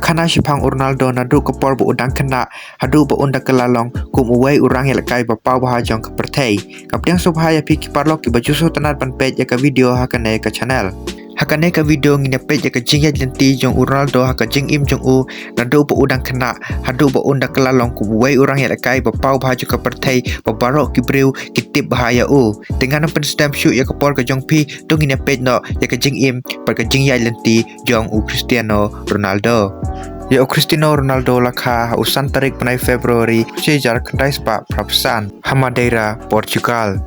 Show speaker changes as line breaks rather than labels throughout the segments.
Bakana Shipang Ronaldo nadu kepor bu udang kena hadu bu unda kelalong kum uwei urang yelekai bapau bahajong kepertei kaptiang subhaya pi kiparlok ki bajuso tanat pan page ya ka video hakane ka channel hakane ka video ngina page ya ka jingya lenti jong Ronaldo haka jing im jong u nadu bu udang kena hadu bu unda kelalong kum uwei urang yelekai bapau bahajong kepertei babarok ki breu kitip bahaya u dengan pen stamp shoot ya kepor ka jong pi tung ngina page no ya ka jing im par ka jingya lenti jong u Cristiano Ronaldo. Ya Cristiano Ronaldo lakha usan tarik penai Februari sejar kendai spa Prapesan Hamadeira Portugal.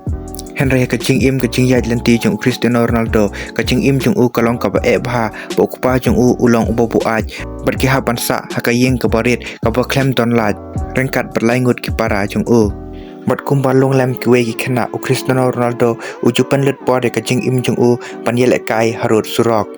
Henry kecing im kecing yai lenti jong Cristiano Ronaldo kecing im jong u kalong ka ba e bha bo kupa jong u ulong ubo bu aj berkiha bansa hakayeng ke barit ka ba klem don laj rengkat berlaingut ki para jong u mat kumbalong lem kiwe ki khana u Cristiano Ronaldo ujupan lut por de kecing im jong u panyel ekai harut surok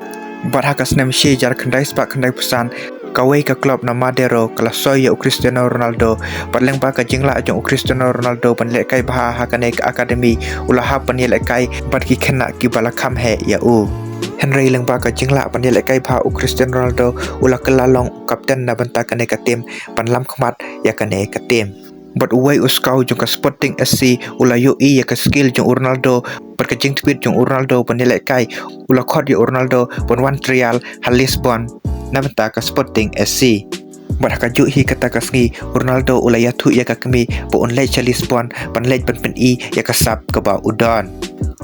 bar hakas nem sejar kendai spa kendai pesan kawai ka klub na Madero kala soy ya Cristiano Ronaldo padleng ba ka jingla jong Cristiano Ronaldo panle kai baha hakane ka academy ulaha panle kai bat ki khana ki bala kham he ya u Henry leng ba ka jingla panle kai baha Cristiano Ronaldo ula kelalong kapten na banta kane ka tim panlam khmat ya kane ka tim but uway uskau jong ka Sporting SC ula UI ya ka skill jong Ronaldo perkecing tweet jong Ronaldo panle kai ula khot ya Ronaldo pon wan trial hal Lisbon nabenta ka Sporting SC barhakaju hi kata kasngi Ronaldo ulaya thu ya ka kami po onlay cha Lisbon panlay pan i ya ka sap ka ba udon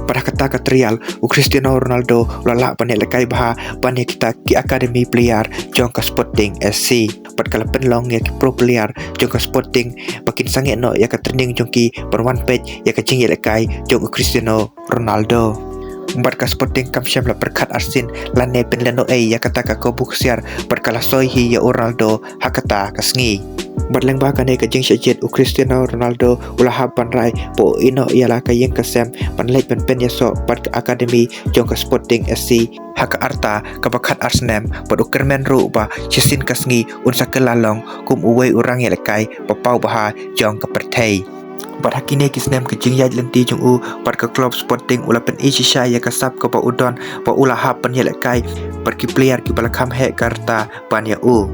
barhakata ka trial u Cristiano Ronaldo ulala panel kai baha pan kita ki academy player jong ka Sporting SC pat kala penlong ya ki pro player jong ka Sporting bakin sange no ya ka training jong ki per one page ya ka jing ya kai jong Cristiano Ronaldo Umbat ka Sporting kam syam la perkat arsin lane pen leno ya kata ka ko buksiar berkala soy hi ya Ronaldo hakata kasngi berleng ba kane ka jing syajet u Cristiano Ronaldo ulah pan rai po ino ialah ka yeng kasem panlek pen ya so bat ka academy jong ka Sporting SC haka arta ka bakat Arsenal pod ukermen ru ba chisin kasngi unsa kelalong kum uwei urang ya lekai papau baha jong ka pertei Bat hakine kisnem kecing yai lenti jong u bat ka klub Sporting ula pen isi ya ka sap ka ba udon ba ula hapan ya lekai bat ki player ki bala kham he karta pan ya u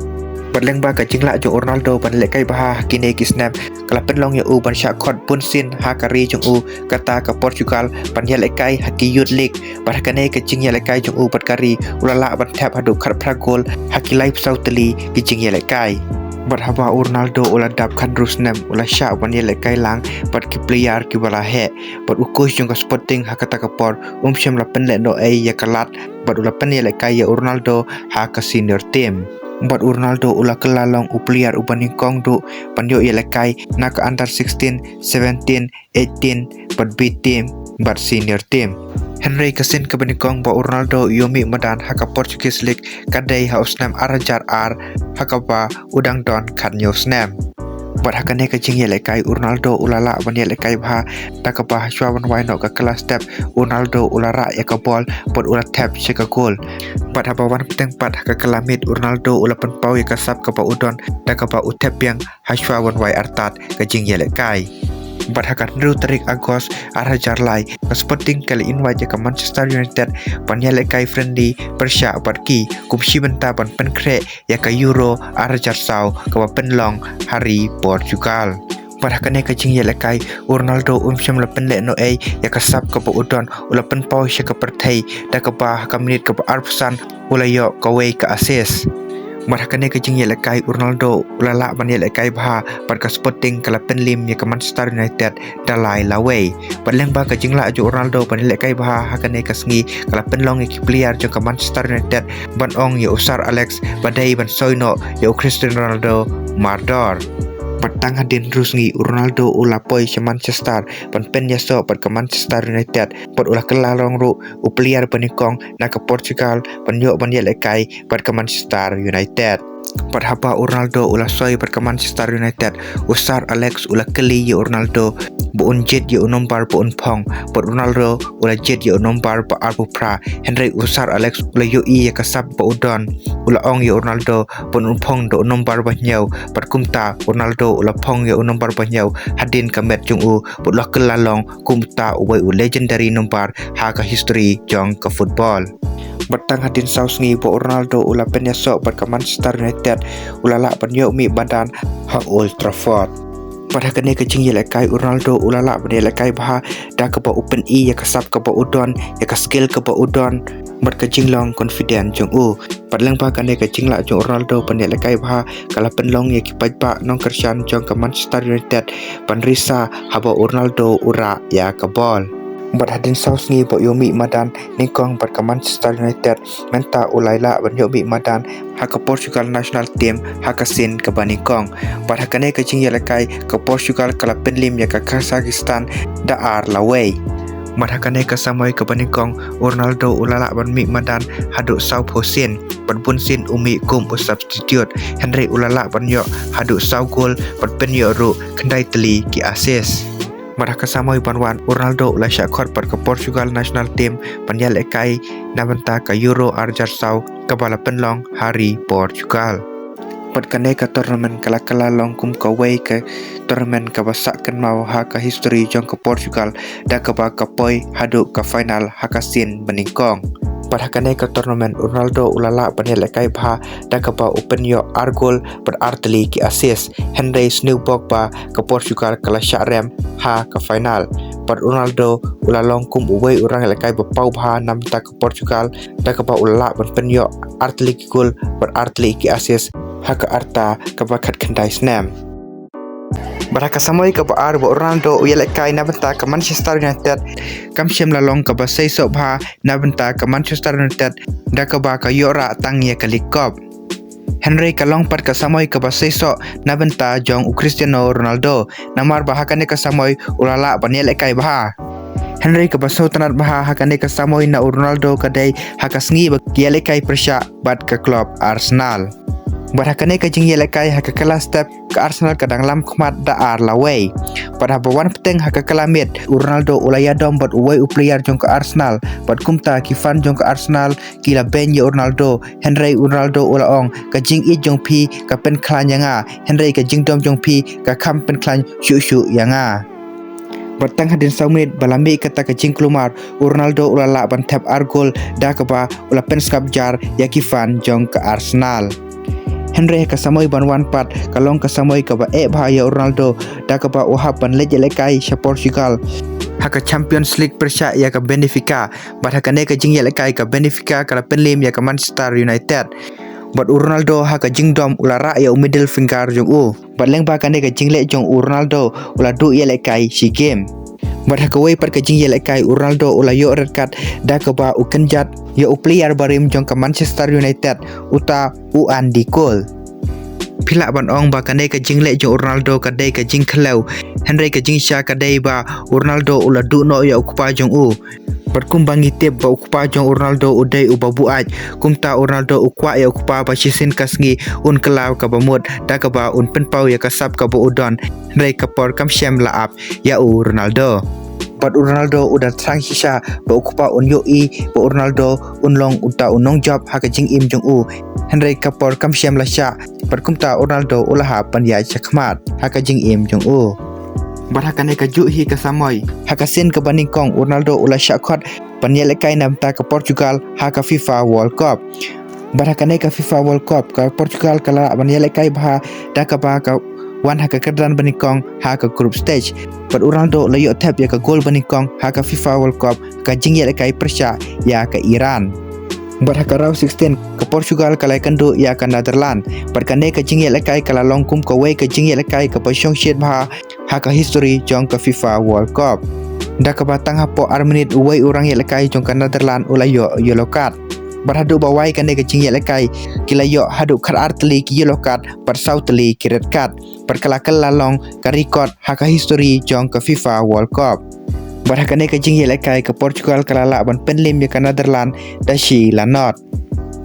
Berleng ba ka jingla jong Ronaldo pan lekai bah hakine kisnem kala pen long ya u ban sya khot pun sin hakari jong u kata ka Portugal pan ya lekai haki youth league bat hakane kecing ya lekai jong u bat kari ula la ban tap hadu khat pragol haki live sauteli kecing ya lekai Berhaba Ronaldo ula dap kan rusnem ula sya ban ye lekai lang bat ki player ki bala he bat ukus jong ka Sporting hakata ka por syam la pen le no ya kalat bat ula pen ye lekai ya Ronaldo ha ka senior team bat Ronaldo ula kelalong u player u baning kong du panyo ye lekai na ka under 16 17 18 bat B team bat senior team Henry kasin ke benikong ba Ronaldo yomi madan haka Portuguese League kadai hausnam arajar ar haka ba udang don kanyo snam bat hakane ka jing lekai Ronaldo ulala ban lekai bha taka ba shwaban waino ka kelas step Ronaldo ulara ya ka ball pot ula tap cheka goal bat haba wan peteng pat haka kelamit Ronaldo ula pen pau ya ka sap ka ba udon taka ba utep yang hashwaban wai artat ka jing lekai Bat hakat nru tarik Agos arajar lai ka Sporting kali invite ka Manchester United pan ya lekai friendly persya bat ki kumsi benta pan penkre ya ka Euro arajar sau ka penlong hari Portugal Parhakane ka jing ya lekai Ronaldo syam la pen le no ya ka sap ka ba udon ula pen pau sya ka perthei da ka ba ka minit ka ba arpsan ula yo ka wei ka assist Marhakane ka jing ya lekai Ronaldo ulala ban ya lekai bha par ka Sporting kala penlim ya ka Manchester United dalai lawei padleng ba ka jingla jo Ronaldo ban lekai bha hakane ka sngi kala penlong ya ki player jo ka Manchester United ban ong ya usar Alex badai ban soino ya Cristiano Ronaldo mardor Patang hadin rusngi Ronaldo ula poi sa Manchester pan pen ya so pat ka Manchester United pat ula kelalong ru u player panikong na ka Portugal pan yo ban ya lekai pat ka Manchester United pat haba Ronaldo ula soy pat ka Manchester United usar Alex ula keli ya Ronaldo buun jet ya nombar buun pong pat Ronaldo ula jet ya nombar pa arbu pra Henry usar Alex ula yo ya kasap pa udon ula ong ya Ronaldo buun pong do nombar ba nyau pat kumta Ronaldo ula pong ya nombar ba nyau hadin kamet jung u but la kelalong kumta uwai u legendary nombar ha ka history jong ka football Batang hadin saus ngi bo Ronaldo ula penyasok pada Manchester United ulala penyok mi badan hak Old Trafford. Pada kene kecing yelekai Ronaldo ulala yelekai bah dah ke ba open ya kasap ke ba udon ya ka skill ke ba udon mat kecing long confident jong padlang bah kene kecing la jong Ronaldo pan yelekai bah kala penlong ya ki ba nong kersan jong ke Manchester United pan risa haba Ronaldo ura ya ke bol. Bat hadin saus ngi bo yomi madan ningkong bat ke Manchester United menta ulaila ban yomi madan hak Portugal national team hak sin ke baningkong bat hakane ke jing yelekai ke Portugal kala penlim ya ke Kazakhstan da ar laway mat hakane ke samoi ke baningkong Ronaldo ulala ban mi madan haduk South Hussein bat bunsin umi kum substitute Henry ulala ban yo haduk sau gol bat penyo ru kendai teli ki assist. Marah kesamoi banwan Ronaldo ulah syakot pada ke Portugal national team panjal ekai nabenta ke Euro Arjarsau ke bala penlong hari Portugal. Pada kene ke turnamen kala-kala long kum ke way ke turnamen ke basakkan mau ha ke history jong ke Portugal dah ke ba ke poi haduk ke final hakasin beningkong. Pada kene ke turnamen Ronaldo ulala panjal ekai bah dah ke ba open yo argol berarteli ki assist Henry Snowbog ba ke Portugal kala syarem ha ke final. Pada Ronaldo ulalong kum uway orang lekai bepau bah namta ke Portugal dah ke ba ulala penyo arteli ki gol berarteli ki assist ha ke arta ke bakat kendai snam. Baraka samoi ke baar bo Ronaldo uyelekai nabenta ke Manchester United kamsem lalong ke basai sobha nabenta ke Manchester United dah ke ba ke yora tangnya ke likop. Henry kalong pat ke samoi ke basai sok nabenta jong Cristiano Ronaldo namar bahakane ke samoi ulala banelekai bah. Henry ke basau tanat bah hakane ke samoi na Ronaldo kadai hakasngi bagiyelekai persya bat ke klub Arsenal. Barhakane ke jing yelekai haka kala step ke Arsenal kadang lam khmat da ar laway. Pada bawan peteng haka kala mit Ronaldo ulaya dom bat uway player jong ke Arsenal bat kumta kifan jong ke Arsenal kila ben ye Ronaldo Henry Ronaldo ulaong ke jing i jong pi ke pen klan yanga Henry ke jing dom jong pi ke kam pen klan syu yanga. Batang hadin saumit balami kata ke jing kelumar Ronaldo ulala ban tap argol dah ke ba ula pen skap jar ya kifan jong ke Arsenal. Henry ke samoi banwan pat kalong ke samoi ke ba bahaya Ronaldo dah ke ba uhap ban leje lekai sya Portugal haka Champions League persya ya ke Benfica bat hakane ke jing lekai ke Benfica kala penlim ya ke Manchester United bat Ronaldo haka jing dom ulara ya middle finger jong bat leng ba kane ke jing le jong Ronaldo ula du ya lekai si game. Bat hakawai pat ke jing yelekai Ronaldo ula yo red card dah ke ba ukenjat ya player barim jong ke Manchester United uta Andy Cole. Pila ban ong ba kane ke jing le jong Ronaldo kadai ke jing klau Henry ke jing sya kadai ba Ronaldo ula du no ya ukupa jong bat kum bangi tip ba ukupa jong Ronaldo udai ubabu aj kumta Ronaldo ukwa ya ukupa ba sisin kasngi kelau ka bamut dah ke ba penpau ya kasap ka ba udon Henry ke por kam syam laap ya Ronaldo. Bat Ronaldo udah sang sisa ba ukupa yoi ba Ronaldo long uta unong job haka jing im jong Henry ke por kam syam la sya bat kumta Ronaldo ulaha pan ya chakmat haka jing im jong bat hakane ke juhi ke samoi haka sin ke baningkong Ronaldo ula syakot panyelekai namta ke Portugal haka FIFA World Cup. Bat hakane ke FIFA World Cup ke Portugal kala panyelekai bah dah ke bah ke wan haka kedan baningkong haka group stage bat Ronaldo layo tap ya ke gol baningkong haka FIFA World Cup ke jing yelekai persya ya ke Iran. Bat haka round 16 ke Portugal kalai kendu ya ke Netherlands bat kane ke jing yelekai kala longkum ke way ke jing yelekai ke pasyong syed bah haka history jong ke FIFA World Cup. Dah ke batang hapo armenit uway orang yelekai jong ke Netherlands ulayo yellow card. Berhadu bawai kane ke jing yelekai kila yo hadu kar arteli ki yellow card par sauteli ki red card perkala-kala long ke record haka history jong ke FIFA World Cup. Berhakane ke jing yelekai ke Portugal kalala ban penlim ya ke Netherlands dashi lanot.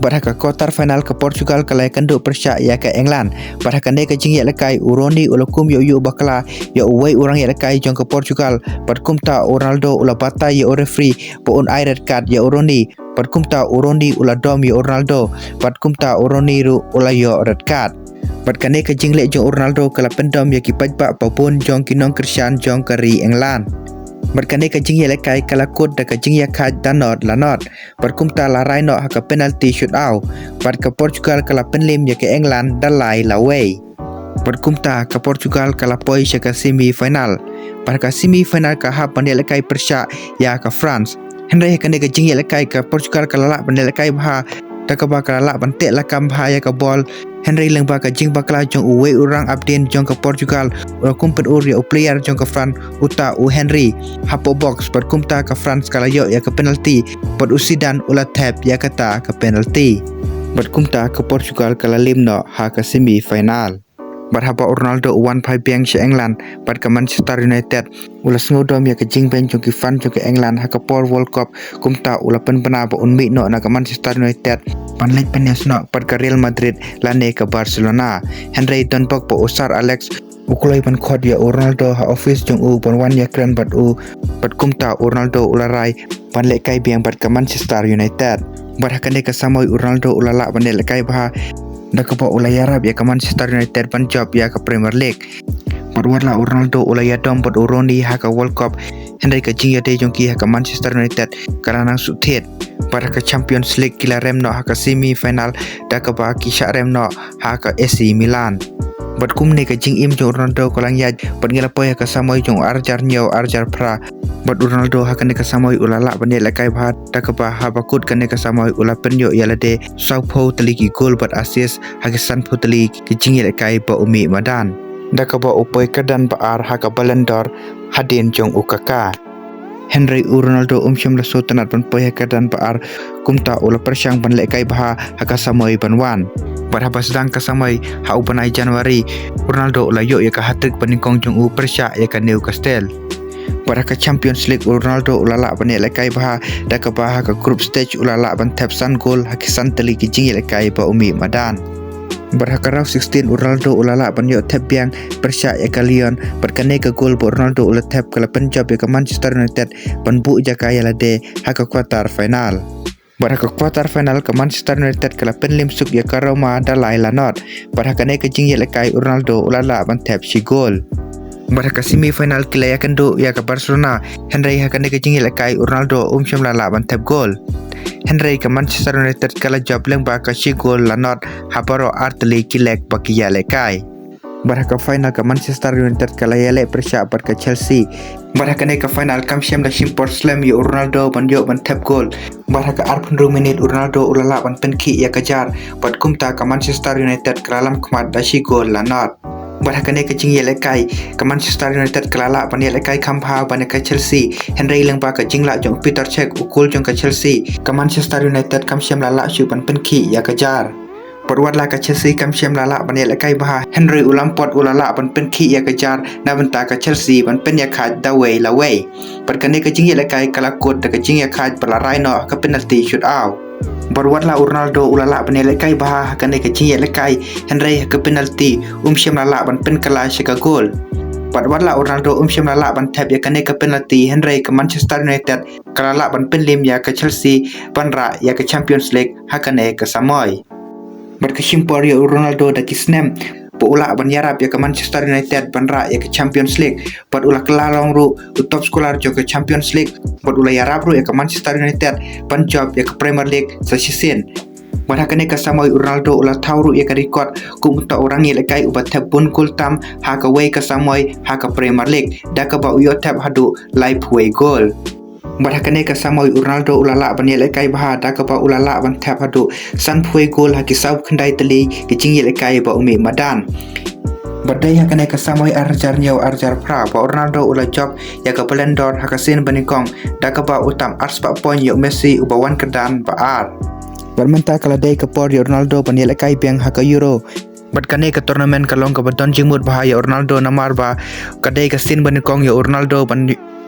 Berhaka quarter final ke Portugal kalai kenduk persya ya ke England. Berhakane ke jing yelekai uroni ulakum yo bakala ya uway orang yelekai jong ke Portugal patkum ta Ronaldo ula bata ya referee po on red card ya uroni patkum ta uroni ula dom ya Ronaldo patkum ta uroni ru ula yo red card. Pat kane ke jing le jong Ronaldo kala pendom ya ki pajba papun jong kinong Christian jong kari England. Berkane ka jing lekai kala kod da ka jing ya ka danot lanot berkumta la raino haka penalty shootout bar ka Portugal kala penlim ya ke England dalai laway berkumta ka Portugal kala poi ka semi final bar ka semi final ka hap lekai persya ya ka France Henry kane ka jing lekai ka Portugal kala la lekai bha da ka ba kala la bantek la kam bha ya ka bol Henry leng ba ka jing bakla jong uwe urang abdin jong ka Portugal ura kumpet uri u player jong ka France uta u Henry hapo box berkumta ka France kala yo ya ka penalty pod usidan ula tap ya kata ka penalty berkumta ka Portugal kala limno ha ka semi final berhapa Ronaldo uwan pai biang si England bar ka Manchester United ulas ngodom ya ka jing ben jong ki fan jong ka England ha ka Paul World Cup kumta ula penpena ba unmi no na ka Manchester United panlek penyas no bar ka Real Madrid lane ka Barcelona Henry don bok po usar Alex ukulai pan khod ya Ronaldo ha office jong u pan wan ya kren bat kumta Ronaldo ularai panlek kai biang bar ka Manchester United bar hakane ka samoy Ronaldo ulala panlek kai bah da ka pa ulay Arab ya ka Manchester United pan job ya ka Premier League parwala Ronaldo ulay dom pod uroni ha ka World Cup Henry ka jing ya de jong ki ha ka Manchester United kala nang suthet para ka Champions League kila remno ha ka semi final da ka ba ki sha remno ha ka AC Milan bat kum ne ka jing im jong Ronaldo ko lang ya bat ngela poy ka samoy jong arjar nyo arjar pra bat Ronaldo ha ka ne ka samoy ulala bane la kai bha da ka ba ha bakut ka ne ka samoy ula penyo ya la de sau pho tali ki goal bat assist ha ka san pho tali ki jing ya kai ba umi madan da ka ba upoy ka dan ba ar ha ka Ballon d'Or hadin jong ukaka Henry Ronaldo sham la so tanat pan poy ka dan ba ar kumta ula persyang ban le kai bha ha ka samoy ban wan berapa sedang ka samai ha upanai Januari Ronaldo ula yo ya ka hat-trick paningkong jong u Persya ya ka Newcastle pada ka Champions League Ronaldo ulala ban lekai bah da ka bah ka group stage ulala ban tap san goal hakisan teli ki jing lekai ba umi madan berhaka round 16 Ronaldo ulala ban yo tap biang Persya ya ka Lyon berkane ka goal bo Ronaldo ula tap kala penjob ya ka Manchester United ban bu jaka ya lade ha ka quarter final Baraka quarter final ke Manchester United kala penlim suk ya ka Roma dalai lanot baraka ne ka jing ya lekai Ronaldo ulala ban tap si goal baraka semi final kila ya kendo ya ka Barcelona Henry ha ka ne ka jing ya lekai Ronaldo sham lala ban tap goal Henry ka Manchester United kala job leng ba ka si goal lanot ha baro artli kilek baki ya lekai baraka final ka Manchester United kala ya le Persya bar ka Chelsea baraka ne ka final kam sham la shimport slam ya Ronaldo ban yo ban tap goal baraka arpun minit Ronaldo ulala ban penki ya kejar bat kumta ka Manchester United kalalam kmat da si goal lanot baraka ne ka jing ya lekai ka Manchester United kalala ban ya lekai kampha ban ka Chelsea Henry leng ba ka jing la jong Peter Cech ukul jong ka Chelsea ka Manchester United kam sham la shu ban penki ya kejar Perwatlah ka Chelsea kam sham lala ban ya lekai bah Henry ulampot ulala ban penki ya kejar na benta ka Chelsea ban pen ya khat da way la way perkane ka jing ya lekai kala kot da ka jing ya khat pala raino ka penalty shootout Perwatlah Ronaldo ulala ban ya lekai bah kane ka jing ya lekai Henry ka penalty sham lala ban pen kala ka goal Perwatlah Ronaldo sham lala ban tap ya kane ka penalty Henry ka Manchester United kala ban penlim ya ka Chelsea ban ra ya ka Champions League hakane ka samoy berkesimpor ya Ronaldo da kisnem po ula ban yarap ya ke Manchester United ban ra ya ke Champions League pat ula kelalong ru top scorer jo ke Champions League pat ula yarap ru ya ke Manchester United ban job ya ke Premier League sa season baraka ne ka samoy Ronaldo ula tauru ya ke record kum ta orang ya lekai ubat tabun kultam ha ka way ka samoy ha ka Premier League da ka ba uyo tab hadu live way goal baraka ne ka samoy Ronaldo ulala ban ya lekai bah da ka ba ulala ban tap hadu san phui goal ha ki sau khandai tali ki jing ya lekai ba umi madan badai ha ka ne ka samoy arjar nyau arjar pra ba Ronaldo ula job ya ka Ballon d'Or ha ka sin banikong da ka ba utam arspa point ya Messi ubawan kedan ba ar bermenta kala dai ka por ya Ronaldo ban ya lekai biang ha ka Euro bat kane ka tournament kalong ka badon jingmut bahaya Ronaldo namar ba kadai ka sin banikong ya Ronaldo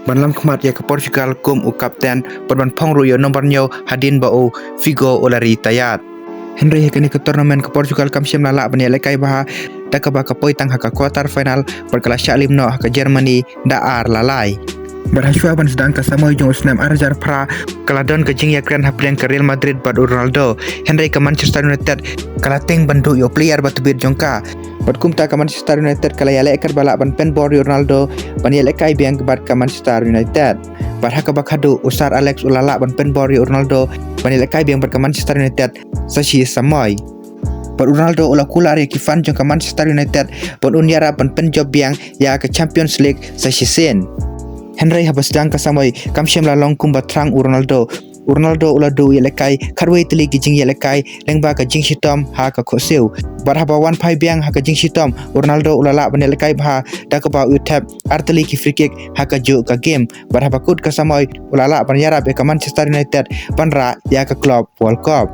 ban lam khmat ya ke Portugal kum u kapten ban phong ru yo nomor nyo hadin ba o Figo olari tayat Henry ha kane ka tournament ke Portugal kam sham lala ban ya lekai bah da ka ba ka poi tang ha ka quarter final perkala shalim no ha ka Germany da ar lalai berhasil ban sedang ka samoy jong snam arjar pra kala don ka jing ya kran ha plan ka Real Madrid bad Ronaldo Henry ka Manchester United kala teng bandu yo player batu bir jongka Bat kumta ka Manchester United kala ya lekar balak ban pen bor Ronaldo ban ya lekai biang kebat ka Manchester United. Bat haka bakhadu usar Alex ulala ban pen bor Ronaldo ban ya lekai biang ber ka Manchester United sashi samoy. Bat Ronaldo ula kula ari ki fan jong ka Manchester United ban unyara ban pen job biang ya ka Champions League sashi sen. Henry habas dang ka samoy kam shem la long kumba trang Ronaldo ula do yelekai karwei teli ki jing yelekai lengba ka jing shitom ha ka khoseu bar haba wan phai biang ha ka jing shitom Ronaldo ula la ban yelekai bha da ka ba utap arteli ki free kick ha ka jo ka game bar haba kut ka samoy ula la ban yara be ka Manchester United ban ra ya ka club World Cup.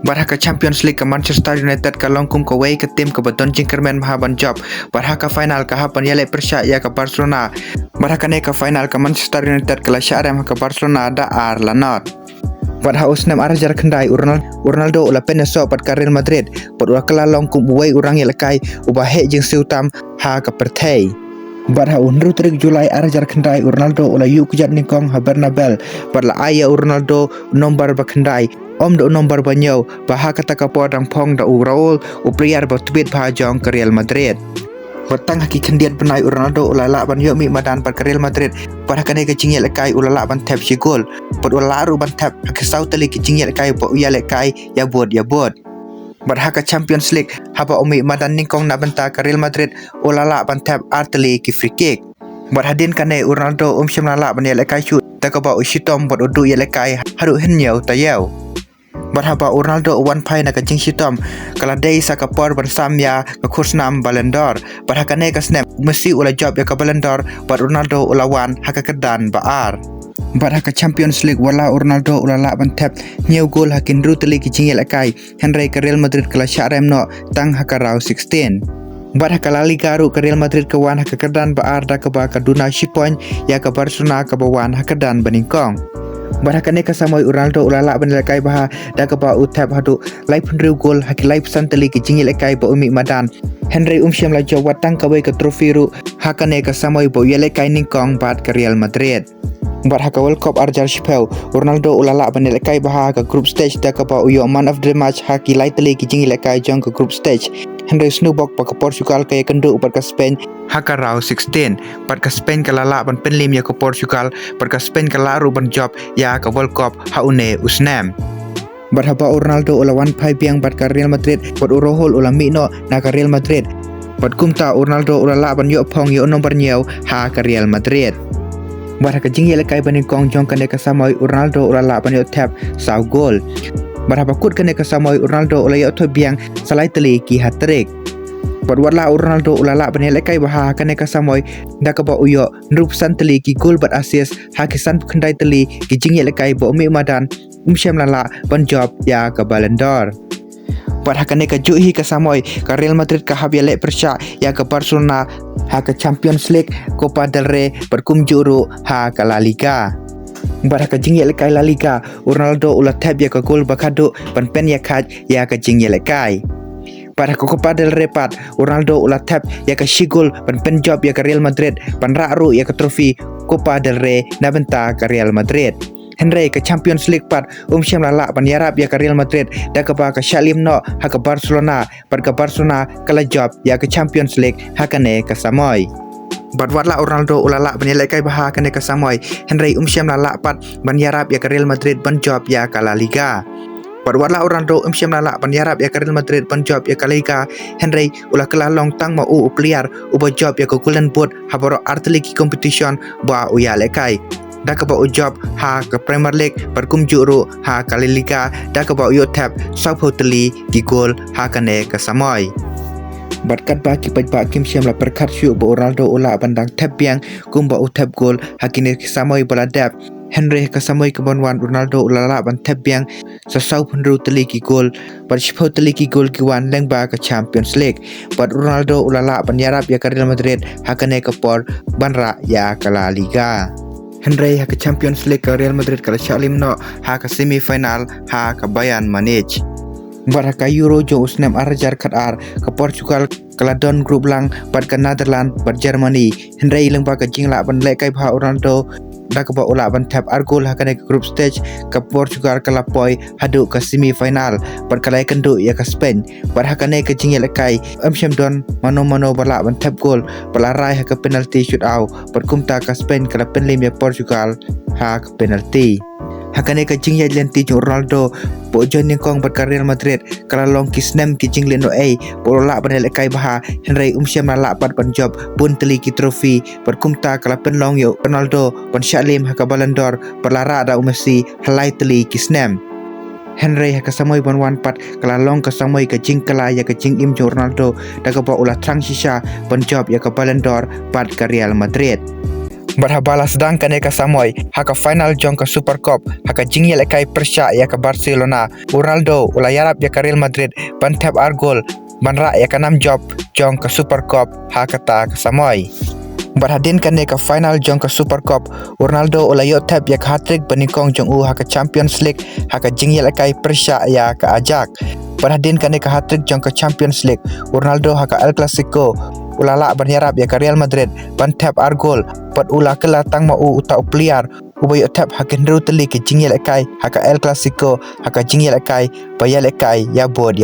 Barha ka Champions League ka Manchester United ka longkum ka way ka tim ka baton jingkermen maha ban job barha ka final ka hapan yale persya ya ka Barcelona barha ka ne ka final ka Manchester United ka la syarem ka Barcelona da ar lanot. Barha usnem arajar kendai Ronaldo ula peneso pat ka Real Madrid pat ula kala longkum way urang yelekai ubah he jing siutam ha ka pertei. Barha unru trik Julai arajar kendai Ronaldo ula yuk kujat ningkong ha Bernabel pat la aya Ronaldo nombar ba kendai om do nombar banyo baha kata ka podang pong da Raul upriar ba tweet ba jong ke Real Madrid. Batang haki kendiat benai Ronaldo ulala ban yo mi madan par ke Real Madrid para kane ke jingye lekai ulala ban tap si gol pat ulala ru ban tap haki sautali ke jingye lekai bo ya lekai ya bod barha ka Champions League haba umi madan ningkong na benta ke Real Madrid ulala ban tap arteli ki free kick barhadin kane Ronaldo shemlala ban ya lekai shoot takaba ushitom bod udu ya lekai haru henyo tayau. Barhaba Ronaldo wan pai na ka jing shitom kala dei sa ka por ban samya ka kursnam Ballon d'Or barha ka ne ka snap Messi ula job ya ka Ballon d'Or bar Ronaldo ula wan haka kedan baar barha ka Champions League wala Ronaldo ula la ban tap new goal hakin ruteli ki jing yelakai Henry ka Real Madrid kala syarem no tang haka raw 16 barha ka La Liga ru ka Real Madrid ka wan haka kedan baar da ka ba ka duna shipon ya ka Barcelona ka bawan haka dan baningkong. Barha ka samoy Ronaldo ulala ban lekai baha da ka ba utap hadu live hundru gol haki live santeli ki jingi lekai ba umi madan Henry syam la jaw watang ka ka trofi ru haka ka samoy bo yelekai ningkong bat ka Real Madrid. Barha ka World Cup arjar shipeu Ronaldo ulala ban lekai baha ka group stage da ka ba uyo man of the match haki lightly ki jingi lekai jong ka group stage Henry snubok pa ka Portugal ka kendu upar ka Spain haka raw 16 pat ka Spain ka lala ban penlim ya ka Portugal pat ka Spain ka laru ban job ya ka World Cup haune usnam. Barhaba Ronaldo ula wan pai biang bat ka Real Madrid pat urohol ula mino na ka Real Madrid pat kumta Ronaldo ula la ban yo pong yo nomor nyau ha ka Real Madrid. Barha ka jingye lekai ban kong jong ka ne ka samoy Ronaldo ula la ban yo tap saw gol. Barhaba kut ka ne ka samoy Ronaldo ula yo to biang salai teli ki hat-trick. Bat wala Ronaldo ulala ban lekai baha kane ka samoy da ka ba uyo nrup santeli ki gol bat assist haki san khandai teli ki jingye lekai bo mi madan syam lala ban job ya ka Ballon d'Or. Bat hakane ka juhi ka samoy ka Real Madrid ka habya le persya ya ka Barcelona ha ka Champions League Copa del Rey berkum juru ha ka La Liga. Bat ka jingye lekai La Liga Ronaldo ula tab ya ka gol bakadu ban pen ya khat ya ka jingye lekai. Pada Copa del Rey pat Ronaldo ula tap ya ka shigol ban pen job ya ka Real Madrid ban raru ya ka trofi Copa del Rey na benta ka Real Madrid. Henry ka Champions League pat syam lala ban yarap ya ka Real Madrid da ka ba ka Shalim no ha ka Barcelona pat ka Barcelona kala job ya ka Champions League ha ka ne ka samoy. Bat watla Ronaldo ulala ban lekai baha ka ne ka samoy Henry syam lala pat ban yarap ya ka Real Madrid ban job ya ka La Liga. Bat wala Ronaldo syam lala ban yarap ya ka Real Madrid ban job ya ka Liga Henry ula kala long tang ma u player uba job ya ka Golden Boot habaro arteli ki competition ba uya lekai da ka ba u job ha ka Premier League berkum juru ha ka Liga da ka ba u tap South Hoteli ki gol ha ka ne ka samoy. Bat kat ba ki pa kim syam la perkat syu ba Ronaldo ula bandang tap biang kum ba u tap gol hakine ki samoy bala dap Henry ka samoy ka banwan Ronaldo ulala ban tap biang sa sau hundru teli ki gol bat shipho teli ki gol ki wan lengba ka Champions League bat Ronaldo ulala ban yarap ya ka Real Madrid hakane ka por banra ya ka La Liga. Henry ha ka Champions League ka Real Madrid kala shalim no ha ka semi final ha ka Bayern Munich. Bat ka Euro jo usnem arajar kadar ka Portugal kala don group lang bat ka Netherlands bat Germany Henry lengba ka jingla ban lekai bha Ronaldo dah ke ulah bantap argul hakane ke group stage ke Portugal ke lapoi hadu ke semi final berkalai kenduk ya ke Spain berhakane ke jingil kai Don mano balak bantap gol belarai ke penalti shootout berkumta ke Spain ke penlim ya Portugal ke penalti hakane ke jing ya lenti Ronaldo bo John Kong berkarir Madrid kalau long kisnem ki jing leno bola banel kai baha Henry Syam la pat banjob bun teli ki trofi berkumta kalau penlong yo Ronaldo ban Shalim haka Ballon d'Or berlara ada Messi halai teli kisnem Henry haka samoi ban wan pat kalau long ke samoi ke jing kala ya ke jing im Ronaldo daga ba ulah trang sisa banjob ya ke Ballon d'Or pat ke Real Madrid berhabala sedang kane ka Samoy haka final jong ka Super Cup haka jingyel kai Persya ya ka Barcelona Ronaldo ula yarap ya ka Real Madrid ban tap argol ban ra ya ka nam job jong ka Super Cup haka ta ka Samoy berhadin kane ka final jong ka Super Cup Ronaldo ula yo tap ya ka hat-trick banikong jong haka Champions League haka jingyel kai Persya ya ka Ajax berhadin kane ka hat-trick jong ka Champions League Ronaldo haka El Clasico ulala berharap ya ke Real Madrid ban tap argol pat ula kela tang mau uta upliar ubayo tap hakin ru teli ke jingyel kai haka El Clasico haka jingyel kai bayal kai ya bod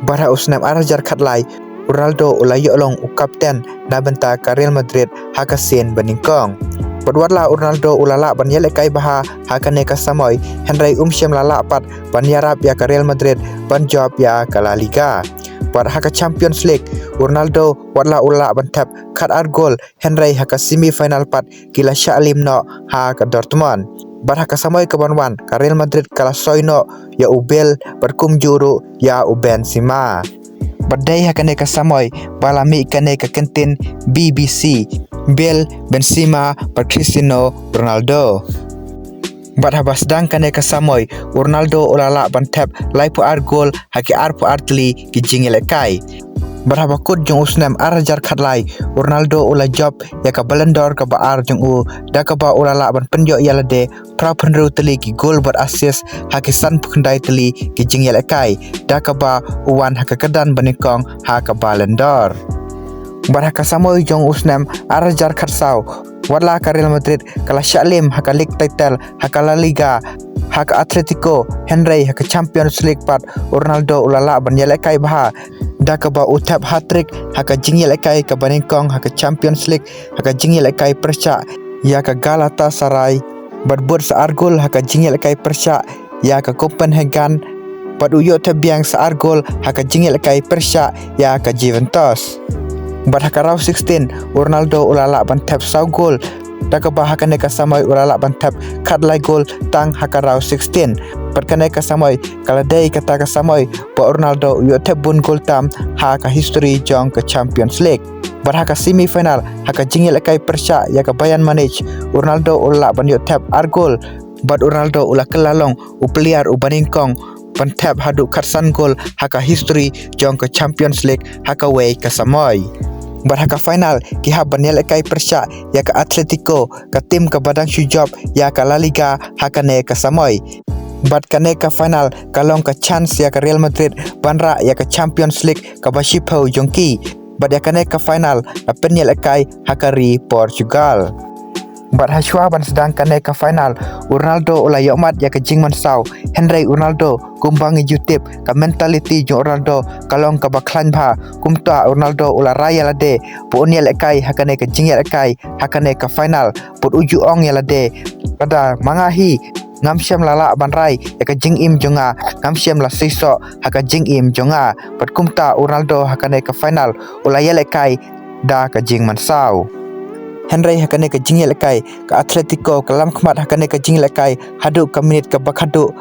bara usnam arajar khatlai Ronaldo ula yo long u kapten na benta ke Real Madrid haka sen baningkong Padwarla Ronaldo ulala ban yele kai baha hakane ka Samoy Henry Syam lala pat ban yarap ya ke Real Madrid ban job ya ke La Liga pada haka Champions League Ronaldo wadla ula ban tap kat argol Henry haka semi final pat kila Shalim no haka Dortmund bar haka Samoy ke banwan ka Real Madrid kala soino ya ubel berkum juru ya Benzema badai hakane ka Samoy balami kane ka kentin BBC Bel Benzema per Cristiano Ronaldo Badhabas dang kane ka Samoy Ronaldo ulala ban tap laipu argol haki arpu artli ki jingile kai Badhabakut jong usnam arajar khatlai Ronaldo ula job ya ka Ballon d'Or ka baar jong da ka ba ulala ban penjo yalade pra penru teli ki gol ber assist haki san pukndai teli ki jingile kai da ka ba uwan haka kedan banikong haka Ballon d'Or Barhaka Samoy jong usnam arajar khatsau wadla ka Real Madrid kala Shalim haka league title haka La Liga haka Atletico Henry haka Champions League pat Ronaldo ulala ban yele kai baha daka ba utap hat-trick haka jingyel kai ka Baningkong haka Champions League haka jingyel kai Persya ya ka Galatasaray badbur sa argol haka jingyel kai Persya ya ka Copenhagen padu yo tabiang sa argol haka jingyel kai Persya ya ka Juventus Bat haka round 16 Ronaldo ulala ban tap sau gol daga ba haka ne ka Samoy ulala ban tap kat lai gol tang haka round 16 pat kane ka Samoy kala dei kata ka Samoy ba Ronaldo yo tap bun gol tam haka history jong ke Champions League bat haka semi final haka jingyel kai Persya ya ka Bayern Munich Ronaldo ulala ban yo tap argol bat Ronaldo ula kelalong upliar ubaningkong ban tap hadu katsan gol haka history jong ke Champions League haka way ka Samoy Barhaka final kiha banel kai Persya ya ka Atletico ka tim ka badang shujob ya ka La Liga hakane ka Samoy bat kane ka final kalong ka chance ya ka Real Madrid banra ya ka Champions League ka Bashipo jongki bat ya kane ka final ka penel kai hakari Portugal bat haswa ban sedang kane ka final Ronaldo ula yomat ya ka jingman sau Henry Ronaldo kumbang YouTube ka mentality jo Ronaldo kalong ka baklan bha kumta Ronaldo ula raya lade pu oniel kai hakane ka jingel kai hakane ka final put uju ong ya lade pada mangahi ngamsyam lala banrai ya ka jing im jonga ngamsyam la siso haka jing im jonga pat kumta Ronaldo hakane ka final ula yele kai da ka jingman sau Henry hakane ka jingel kai ka Atletico kalam khmat hakane ka jingel kai hadu ka minit ka bakhadu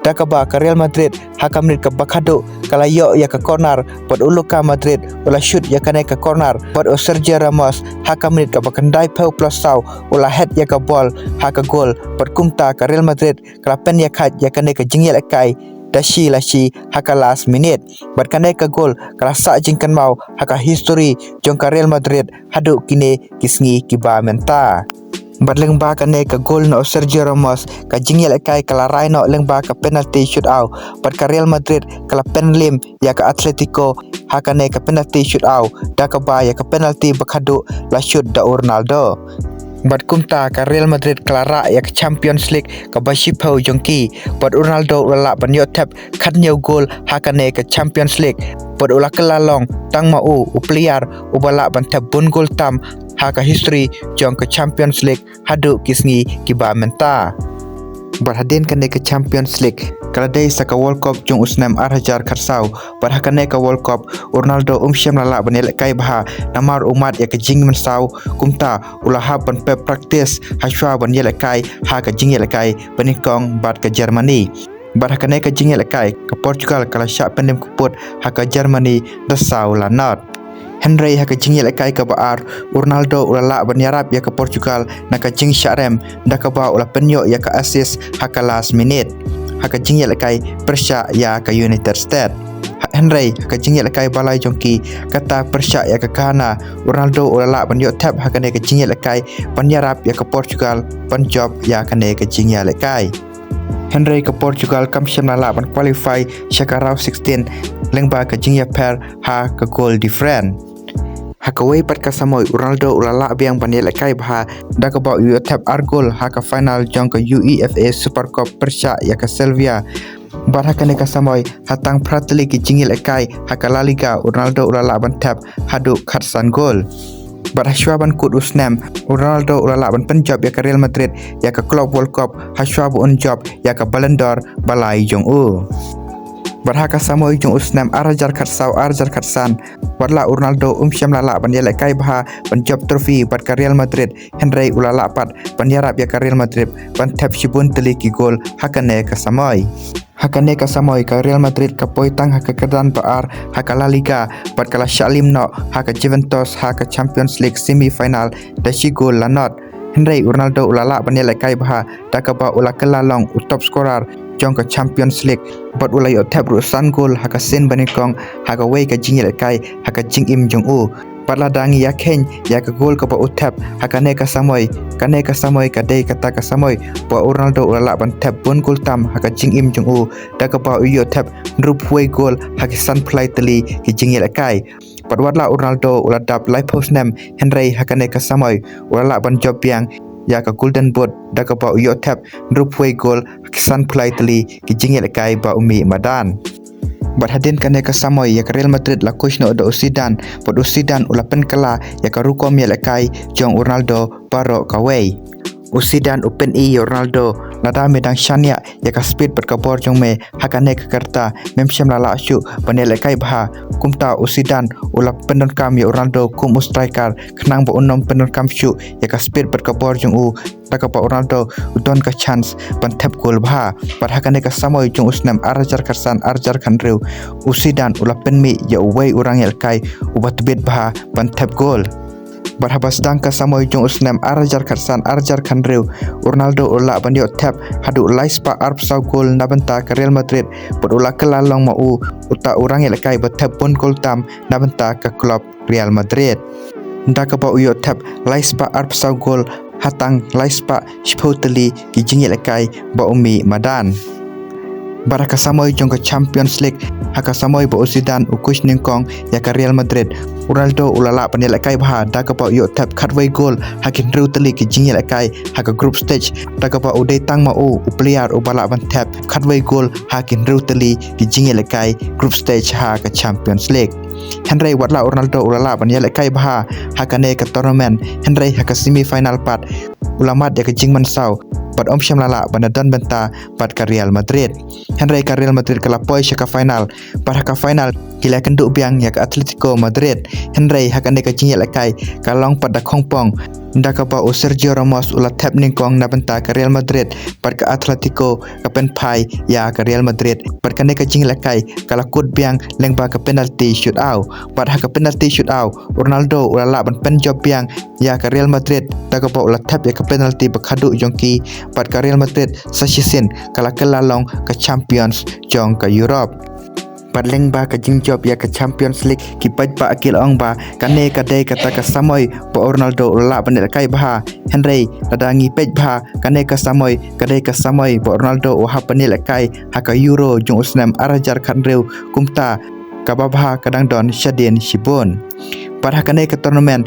dakaba ka Real Madrid haka minit ka bakhadu kala yo ya ka corner pat uluka Madrid ula shoot ya kane ka corner pat Sergio Ramos haka minit ka bakandai pau plus sau ula head ya ka ball haka goal pat kumta ka Real Madrid kala pen ya khat ya kane ka jingel kai dashi lashi haka last minute bat kane ka gol kala sa jingkan mau haka history jong ka Real Madrid hadu kine kisngi kiba menta bat lengba kane ka gol no Sergio Ramos ka jingel kai kala raino lengba ka penalty shootout bat ka Real Madrid kala penlim ya ka Atletico haka ne ka penalty shootout da ka ba ya ka penalty bakhadu la shoot da Ronaldo Bat kumta ka Real Madrid klara ya ke Champions League ka Bashipau jongki bat Ronaldo ulala ban yotep khat nyau gol hakane ke Champions League bat ula kelalong tang mau upliar ubala ban tep bun gol tam haka history jong ke Champions League hadu kisngi kiba menta bat hadin kane ke Champions League kala dei saka World Cup jong usnam arhajar kharsau bat hakane ka World Cup Ronaldo syam lala banel kai baha namar umat ya ke jing mensau kumta ulah ban pe practice haswa ban yele kai ha ka jing yele kai banikong bat ke Germany bat hakane ka jing yele kai ke Portugal kala syak pendem kuput ha ka Germany dasau lanot Henry haka jing yele kai ka baar Ronaldo ulala ban yarap ya ke Portugal naka jing syarem ndaka ba ulah penyo ya ke assist haka last minute haka jing yele kai persya ya ke United States Henry haka jing yele kai balai jongki kata persya ya ke Ghana Ronaldo ulala ban yot tap haka ne ke jing yele kai ban yarap ya ke Portugal ban job ya ke ne ke jing yele kai Henry ke Portugal kam syam lala ban qualify syaka round 16 lengba ke jing ya per ha ke goal different Hakaway pat kasamoy Ronaldo ulala biang banel kai bha dak ba UEFA argol haka final jong ke UEFA Super Cup persya ya ke Sevilla bar hakane kasamoy hatang pratli ki jingil kai haka La Liga Ronaldo ulala ban tap hadu khatsan gol bar haswaban kut usnam Ronaldo ulala ban penjob ya ke Real Madrid ya ke Club World Cup haswabu un job ya ke Ballon d'Or balai jong Barhaka samoy jong usnam arjar khatsau arjar khatsan warla Ronaldo syam lala ban yele kai baha ban job trofi bat ka Real Madrid Henry ulala pat ban yarap ya ka Real Madrid ban tap shibun teliki gol hakane ka samoy ka Real Madrid ka poitang haka kedan baar haka La Liga bat kala shalim no haka Juventus haka Champions League semi final dashi gol lanot Henry Ronaldo ulala ban yele kai baha dakaba ula kelalong top scorer jong ke Champions League bat ulai otap rusan gol haka sen banikong haka wei ka jingil kai haka jing im jong bat ladangi ya ken ya ka gol ka ba utap haka ne ka samoy ka dei kata ka samoy ba Ronaldo ulala ban tap bun gol tam haka jing im jong da ka ba uyo tap rup wei gol haka san play teli ki jingil kai bat warla Ronaldo uladap live post nam Henry haka ne ka samoy ulala ban job yang ya ka golden boot da ka ba uyo tap rupway gol kisan play teli ki jingel kai ba umi madan bat hadin kane ka samoy ya ka Real Madrid la coach no do Zidane pod Zidane ulapen kala ya ka rukom ya kai jong Ronaldo baro ka way Zidane open Ronaldo lada medang shania ya ka speed bat ka bor jong me hakane ka karta memsyam lala syu panele kai bha kumta Zidane ula pendon kam ya Ronaldo kum striker kenang ba unom pendon kam syu ya ka speed bat ka bor jong taka pa Ronaldo udon ka chance ban tap gol bha pat hakane ka samoy jong usnam arjar karsan arjar khanreu Zidane ula penmi ya uwei urang el kai ubat bit bha ban tap gol Barhabas dangka samoy jong usnam arjar karsan arjar khanreu Ronaldo ula ban yo tap hadu laispa arp sau gol nabenta ka Real Madrid pod ula kelalong mau uta urang el kai bat tap pun gol tam nabenta ka klub Real Madrid ndaka ba uyo tap laispa arp sau gol hatang laispa spoteli ki jingil kai ba umi madan baraka samoy jong ke Champions League haka samoy ba Zidane ukush ningkong ya ka Real Madrid Ronaldo ulala panel kai bha da ka pa yo tap khatway goal hakin ruteli ki jingil kai haka group stage da ka pa udai tang ma player ubala ban tap khatway goal hakin ruteli ki jingil kai group stage ha ka Champions League Henry watla Ronaldo ulala panel kai bha haka ne ka tournament Henry haka semi final part ulamat ya ka jingman sau pat syam lala banadan benta pat ka Real Madrid Henry ka Real Madrid kala poi ka final pat ka final kila kenduk biang ya ka Atletico Madrid Henry hakane ka jingil kai kalong pat da khongpong ndaka ba Sergio Ramos ula tap ningkong na benta ka Real Madrid pat ka Atletico ka pen pai ya ka Real Madrid pat ka ne ka jingil kai kala kut biang lengba ka penalty shoot out pat ha ka penalty shoot out Ronaldo ula la ban pen job biang ya ka Real Madrid daga ba ula tap ya ka penalty ba khadu jongki pat ka Real Madrid sa season kala kelalong ka Champions jong ka Europe Padling ba ka jing job ya ka Champions League ki paj ba akil ong ba kane ka dei kata ka samoy pa Ronaldo la banel kai ba Henry ladangi pej ba kane ka samoy pa Ronaldo ha panel kai ha ka Euro jong usnam arajar khanreu kumta ka babha kadang don shadin shibon par ha kane ka tournament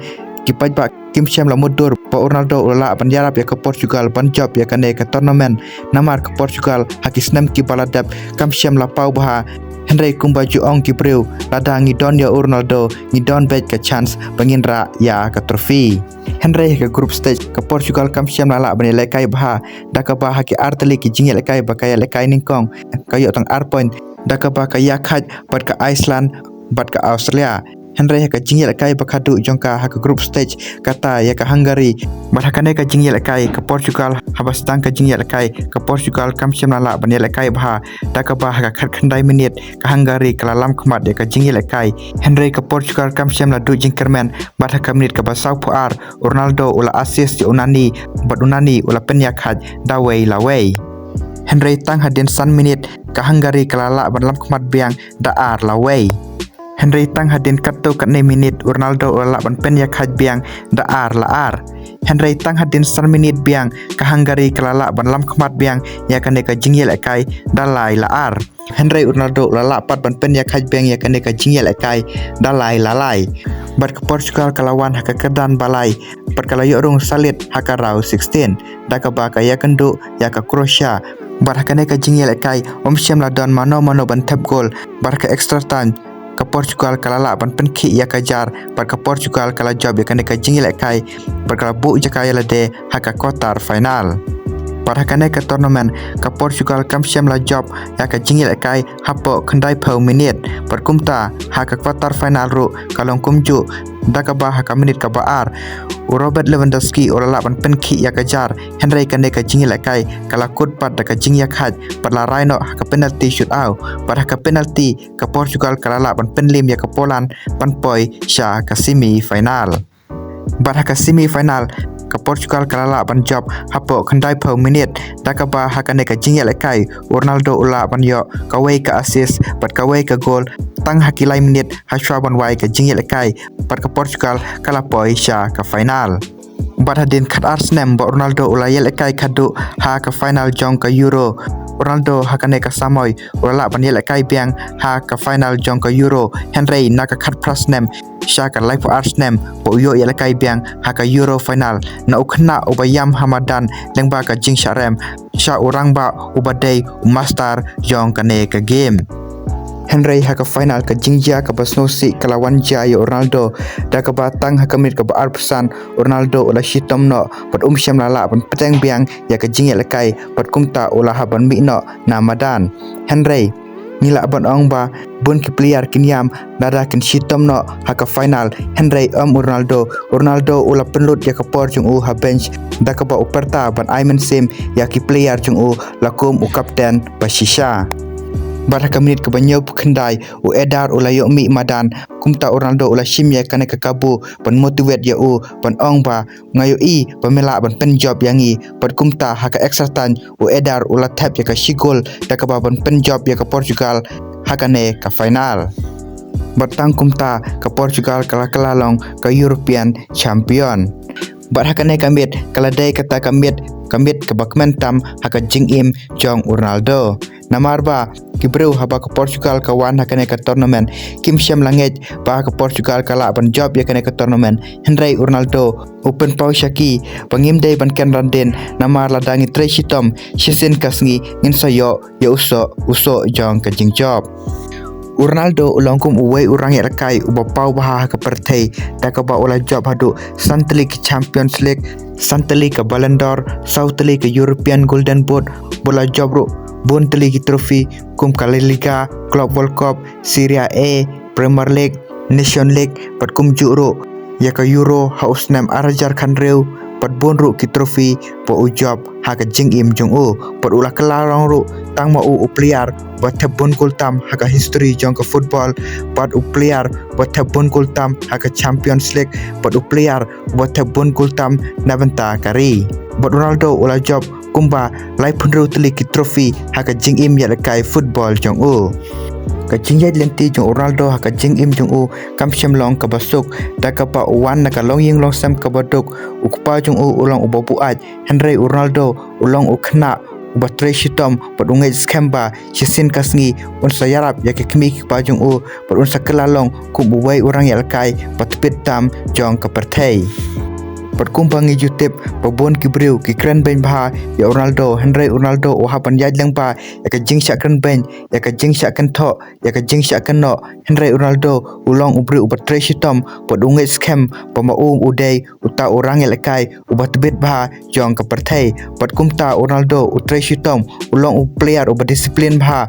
kipai ba Kim Syam la mudur ba Ronaldo ula banjarap ya ke Portugal banjob ya kane ke tournament namar ke Portugal hakisnam ki baladap Kim Syam la pau bah Henry kumbaju ong ki breu lada ngidon ya Ronaldo ngidon bet ke chance penginra ya ke trofi Henry ke group stage ke Portugal Kim Syam la bani lekai bah dakaba haki arteli ki jingel lekai ba kaya lekai ningkong kayo tang point dakaba kaya khat bat ke Iceland bat ke Australia Henry ka jingel kai bakadu jongka haka group stage kata ya ka Hungary barhakane ka jingel kai ke Portugal habas tang ka jingel kai ke Portugal Kim Syam la banel kai bah dakaba haka khandai minit ka Hungary kalalam khmat ya ka jingel kai Henry ke Portugal Kim Syam la du jingkerman barhaka minit ka basau puar Ronaldo ula assist unani bat unani ula penya khat dawei lawei Henry tang hadin san minit ka Hungary kalala banlam khmat biang daar lawei Henry tang hadin kato katne minit Ronaldo ula ban pen yak had biang daar laar Henry tang hadin san minit biang ka Hungary kalala ban lam khmat biang yakane ka jingyel ekai dalai laar Henry Ronaldo ula pat ban pen yak had biang yakane ka jingyel ekai dalai lalai bat ke Portugal kalawan haka kedan balai pat kalayo rung salit haka rau 16 dakaba ka yakandu yaka Croatia bat hakane ka jingyel ekai Syam la don mano ban tap gol bat ka extra time ke Portugal kalala ban penki ya kajar par ke Portugal kala job ya kane ka jingil kai par kala bu jaka ya lade haka quarter final par hakane ka tournament ke Portugal Kim Syam la job ya ka jingil kai hapo khandai phau minit par kumta haka quarter final ru kalong kumju dakaba haka minit ka baar Robert Lewandowski ora ban penki ya kajar Henry kane ka jingil kai kala kut pat ka jing ya khat par la raino haka penalty shoot out par haka penalty ke Portugal kala ban penlim ya ke Poland pan poi sha ka semi final bar haka semi final ke Portugal kalala ban job hapo khandai phau minit dakaba hakane ka jingel kai Ronaldo ula ban yo kawai ka assist pat kawai ka goal tang hakilai minit haswa ban wai ka jingel kai pat ke Portugal kala poi sha ka final badadin khat Arsenal ba Ronaldo ula yel kai khadu ha ka final jong ka Euro Ronaldo hakane ka samoy ula ban yel kai biang ha ka final jong ka Euro Henry naka khat Prasnem Shaka live for Arsenal po yo yel kai biang haka Euro final na ukhna ubayam Hamadan lengba ka jing sharem sha urang ba ubadai master jong kane ka game Henry haka final ka jingja ka basno si kalawan jaya Ronaldo da ka batang haka mit ka baar pesan Ronaldo ula shitom no pat Syam lala pan peteng biang ya ka jingel kai pat kumta ula haban mi no na madan Henry nila ban ong ba bun ki player kinyam nada kin shitom no haka final Henry Ronaldo ula penlut ya ka por jung ha bench da ka ba uperta ban Ayman Sim ya ki player jung lakum kapten basisha baraka minit ke banyo khandai edar ula yo mi madan kumta Ronaldo ula shim ya kane ka kabu ban motivate ya ban ong ba ngayo i pamela ban pen job yangi pat kumta haka extra time edar ula tap ya ka shigol da ka ban pen job ya ka Portugal hakane ka final batang kumta ka Portugal kala long ka European champion bar hakane kamit kala dai kata kamit ke bakmentam haka jingim jong Ronaldo namarba kibreu haba ke Portugal kawan hakane ka tournament Kim Syam langit ba ke Portugal kala ban job ya kane ka tournament Henry Ronaldo open pau shaki pangim dei ban ken randen namar ladangi treshitom shisin kasngi ngin sayo ya uso jong ka jing job Ronaldo ulangkum uwai urang ya kai ubapau baha ka pertei takaba ula job hadu Santli ke Champions League Santli ke Ballon d'Or Sautli ke European Golden Boot bola job ru Bun teligi trofi kum kali Liga Club World Cup Serie A Premier League Nation League pat kum juru ya ka Euro haus nam arajar khanreu pat bun ru ki trofi po ujob ha ka jing im jong pat ula kelarong ru tang ma player bat bun kultam ha ka history jong ka football pat player bat bun kultam ha ka Champions League pat player bat bun kultam nabenta kari bat Ronaldo ula job kumba lai punru teli ki trofi haka jing im ya kai football jong ka jingjai lenti jong Ronaldo haka jing im jong Kim Syam long ka basuk da ka pa wan na ka long ying long sam ka baduk ukpa jong ulang ubabu aj Henry Ronaldo ulong ukhna ubat Tresitom pat ungai skamba Shisin kasngi unsa yarap ya ke kemi ki pajung u pat unsa kelalong kum uwai orang yalkai pat pitam jong kaperthei pat kumpangi jutip babon kibriu ki kren ben bha ya Ronaldo Henry Ronaldo o hapan yajlang pa ya ka jingsha kren ben ya ka jingsha kan tho ya ka jingsha kan no Henry Ronaldo ulong ubri ubat Tresitom pat ungai scam pama udai uta orang yalkai ubat bit bha jong kaperthei pat kumta Ronaldo u Tresitom ulong player ubat disiplin bha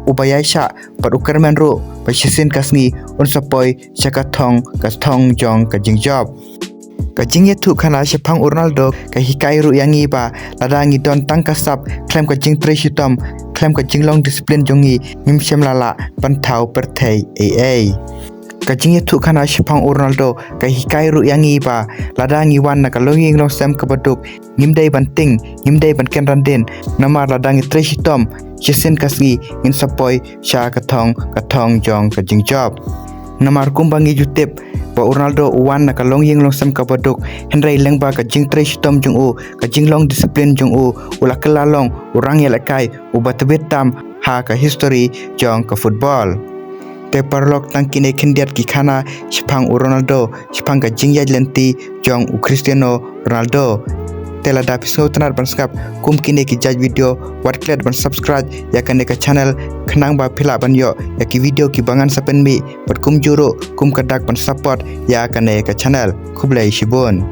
ubaya sha pat ukermen ro pa Shisin kasngi unsa poi chakathong kathong jong ka jingjob kajing yetu kana Shepang Ronaldo ka hikai ru yangi ba ladangi don tangkasap klem kajing Tresitom klem kajing long disiplin jongi ngimsem lala pantau perthei kajing yetu kana Shepang Ronaldo ka hikai ru yangi ba ladangi wan na kalongi long sem kabaduk ngimdai banting ngimdai ban kenranden namar ladangi Tresitom Shisin kasgi ngin sapoi sha kathong jong kajing job namar kumbangi jutip ba Ronaldo uwan na kalong ying long sam kabaduk Henry lengba ka jing Tresitom jung u ka jing long disiplin jung u ula kelalong urang yalakai ubat betam ha ka history jong ka football te parlok tangkine kendiat ki khana Shepang Ronaldo Shepang ka jing yajlenti jong u Cristiano Ronaldo tela da pisau tanar banskap kum kine ki judge video wat klet ban subscribe ya kan ka channel khnang ba phila ban yo ya ki video ki bangan sapen mi pat kum juro kum kadak ban support ya kan ka channel khublai shibon